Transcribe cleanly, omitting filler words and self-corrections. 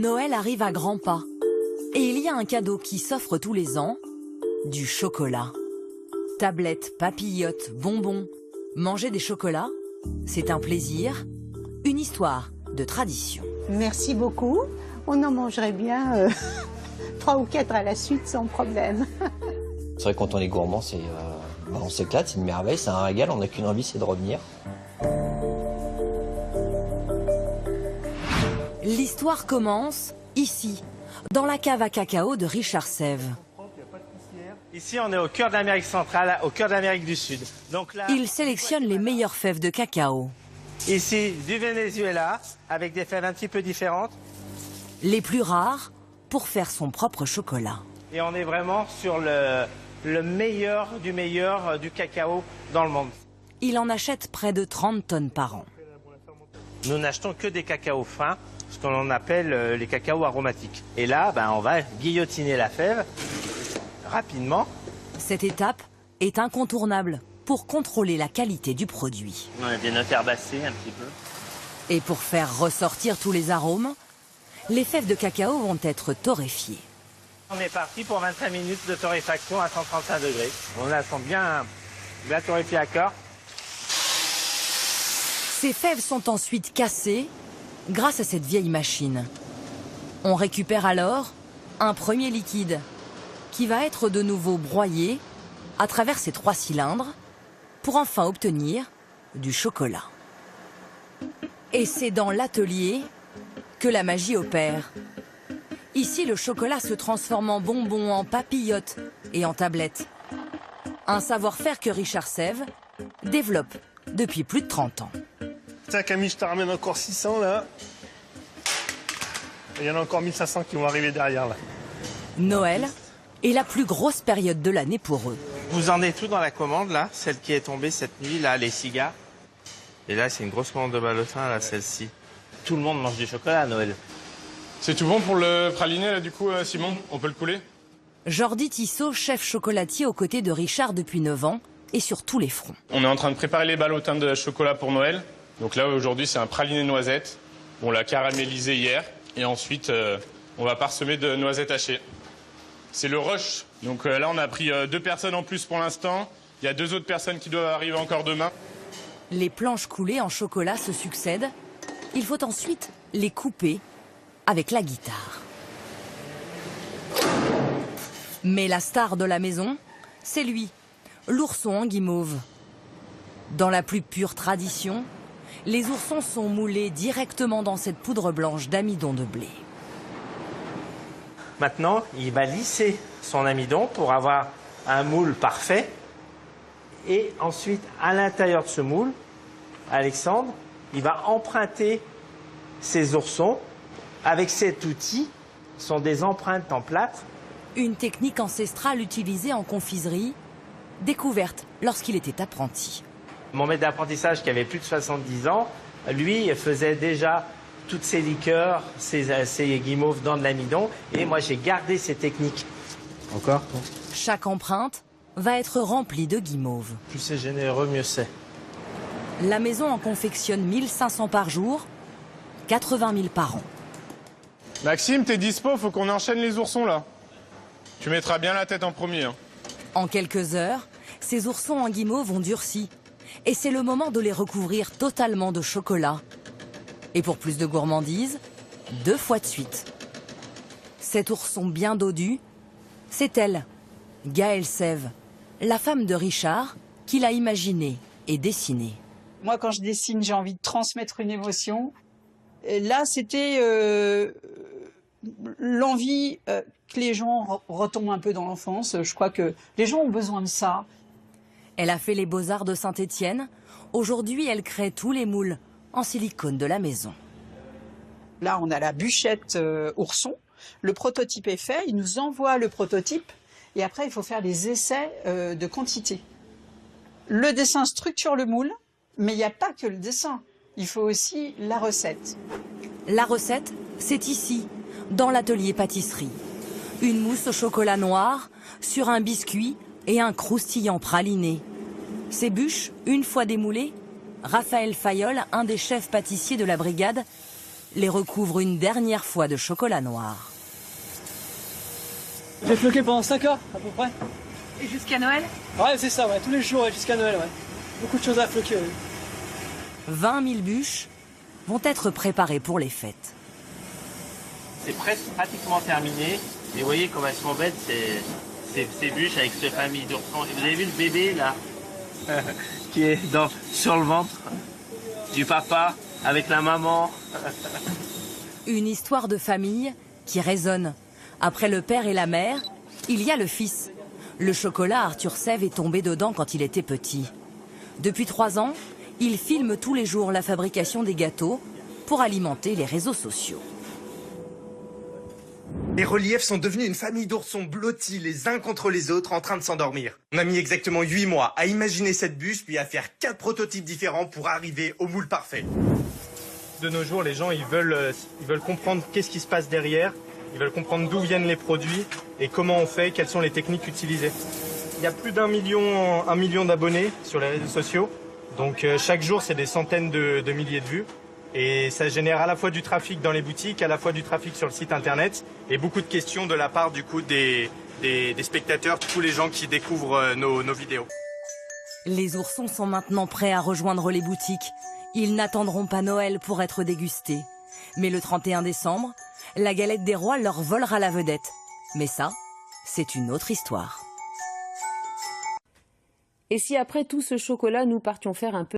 Noël arrive à grands pas. Et il y a un cadeau qui s'offre tous les ans, du chocolat. Tablettes, papillotes, bonbons. Manger des chocolats, c'est un plaisir, une histoire de tradition. Merci beaucoup. On en mangerait bien 3 ou 4 à la suite sans problème. C'est vrai que quand on est gourmand, on s'éclate, c'est une merveille, c'est un régal, on n'a qu'une envie, c'est de revenir. L'histoire commence ici, dans la cave à cacao de Richard Sève. Ici, on est au cœur de l'Amérique centrale, au cœur de l'Amérique du Sud. Donc là, Il sélectionne les meilleures fèves de cacao. ici, du Venezuela, avec des fèves un petit peu différentes. Les plus rares pour faire son propre chocolat. Et on est vraiment sur le meilleur du cacao dans le monde. Il en achète près de 30 tonnes par an. Nous n'achetons que des cacaos fins, ce qu'on appelle les cacaos aromatiques. Et là, on va guillotiner la fève rapidement. Cette étape est incontournable pour contrôler la qualité du produit. On a des notes herbacées un petit peu. Et pour faire ressortir tous les arômes, les fèves de cacao vont être torréfiées. On est parti pour 25 minutes de torréfaction à 135 degrés. On la sent bien torréfiée à corps. Ces fèves sont ensuite cassées grâce à cette vieille machine. On récupère alors un premier liquide qui va être de nouveau broyé à travers ces 3 cylindres pour enfin obtenir du chocolat. Et c'est dans l'atelier que la magie opère. Ici, le chocolat se transforme en bonbons, en papillotes et en tablettes. Un savoir-faire que Richard Sève développe depuis plus de 30 ans. Tiens Camille, je te ramène encore 600 là. Il y en a encore 1500 qui vont arriver derrière là. Noël est la plus grosse période de l'année pour eux. Vous en êtes tout dans la commande là, celle qui est tombée cette nuit là, les cigares. Et là, c'est une grosse commande de ballotin là, celle-ci. Tout le monde mange du chocolat à Noël. C'est tout bon pour le praliné, là, du coup, Simon? On peut le couler? Jordi Tissot, chef chocolatier aux côtés de Richard depuis 9 ans et sur tous les fronts. On est en train de préparer les ballotins de chocolat pour Noël. Donc là, aujourd'hui, c'est un praliné noisette. On l'a caramélisé hier. Et ensuite, on va parsemer de noisettes hachées. C'est le rush. Donc là, on a pris 2 personnes en plus pour l'instant. Il y a 2 autres personnes qui doivent arriver encore demain. Les planches coulées en chocolat se succèdent. Il faut ensuite les couper avec la guitare. Mais la star de la maison, c'est lui, l'ourson en guimauve. Dans la plus pure tradition, les oursons sont moulés directement dans cette poudre blanche d'amidon de blé. Maintenant, il va lisser son amidon pour avoir un moule parfait. Et ensuite, à l'intérieur de ce moule, Alexandre, il va emprunter ses oursons avec cet outil. Ce sont des empreintes en plâtre. Une technique ancestrale utilisée en confiserie, découverte lorsqu'il était apprenti. Mon maître d'apprentissage, qui avait plus de 70 ans, lui faisait déjà toutes ses liqueurs, ses guimauves dans de l'amidon. Et moi, j'ai gardé ces techniques. Encore? Chaque empreinte va être remplie de guimauve. Plus c'est généreux, mieux c'est. La maison en confectionne 1500 par jour, 80 000 par an. Maxime, t'es dispo? Faut qu'on enchaîne les oursons, là. Tu mettras bien la tête en premier. Hein. En quelques heures, ces oursons en guimauve ont durci. Et c'est le moment de les recouvrir totalement de chocolat. Et pour plus de gourmandise, 2 fois de suite. Cet ourson bien dodu, c'est elle, Gaëlle Sève, la femme de Richard, qui l'a imaginé et dessiné. Moi, quand je dessine, j'ai envie de transmettre une émotion. Et là, c'était l'envie que les gens retombent un peu dans l'enfance. Je crois que les gens ont besoin de ça. Elle a fait les Beaux-Arts de Saint-Étienne. Aujourd'hui, elle crée tous les moules en silicone de la maison. Là, on a la bûchette ourson. Le prototype est fait. Il nous envoie le prototype. Et après, il faut faire les essais de quantité. Le dessin structure le moule, mais il n'y a pas que le dessin. Il faut aussi la recette. La recette, c'est ici, dans l'atelier pâtisserie. Une mousse au chocolat noir sur un biscuit et un croustillant praliné. Ces bûches, une fois démoulées, Raphaël Fayolle, un des chefs pâtissiers de la brigade, les recouvre une dernière fois de chocolat noir. J'ai floqué pendant 5 heures, à peu près. Et jusqu'à Noël? Ouais, c'est ça, ouais, tous les jours, ouais, jusqu'à Noël, ouais. Beaucoup de choses à floquer, ouais. 20 000 bûches vont être préparées pour les fêtes. C'est presque pratiquement terminé. Et vous voyez comme elles sont bêtes, ces bûches avec cette famille d'oursons. Vous avez vu le bébé là qui est sur le ventre du papa avec la maman. Une histoire de famille qui résonne. Après le père et la mère, il y a le fils. Le chocolat, Arthur Sève est tombé dedans quand il était petit. Depuis 3 ans, il filme tous les jours la fabrication des gâteaux pour alimenter les réseaux sociaux. Les reliefs sont devenus une famille d'oursons blottis les uns contre les autres en train de s'endormir. On a mis exactement 8 mois à imaginer cette bûche puis à faire 4 prototypes différents pour arriver au moule parfait. De nos jours, les gens ils veulent comprendre qu'est-ce qui se passe derrière, ils veulent comprendre d'où viennent les produits et comment on fait, quelles sont les techniques utilisées. Il y a plus d'1 million d'abonnés sur les réseaux sociaux, donc chaque jour c'est des centaines de milliers de vues. Et ça génère à la fois du trafic dans les boutiques, à la fois du trafic sur le site internet et beaucoup de questions de la part du coup des spectateurs, tous les gens qui découvrent nos vidéos. Les oursons sont maintenant prêts à rejoindre les boutiques. Ils n'attendront pas Noël pour être dégustés. Mais le 31 décembre, la galette des rois leur volera la vedette. Mais ça, c'est une autre histoire. Et si après tout ce chocolat, nous partions faire un peu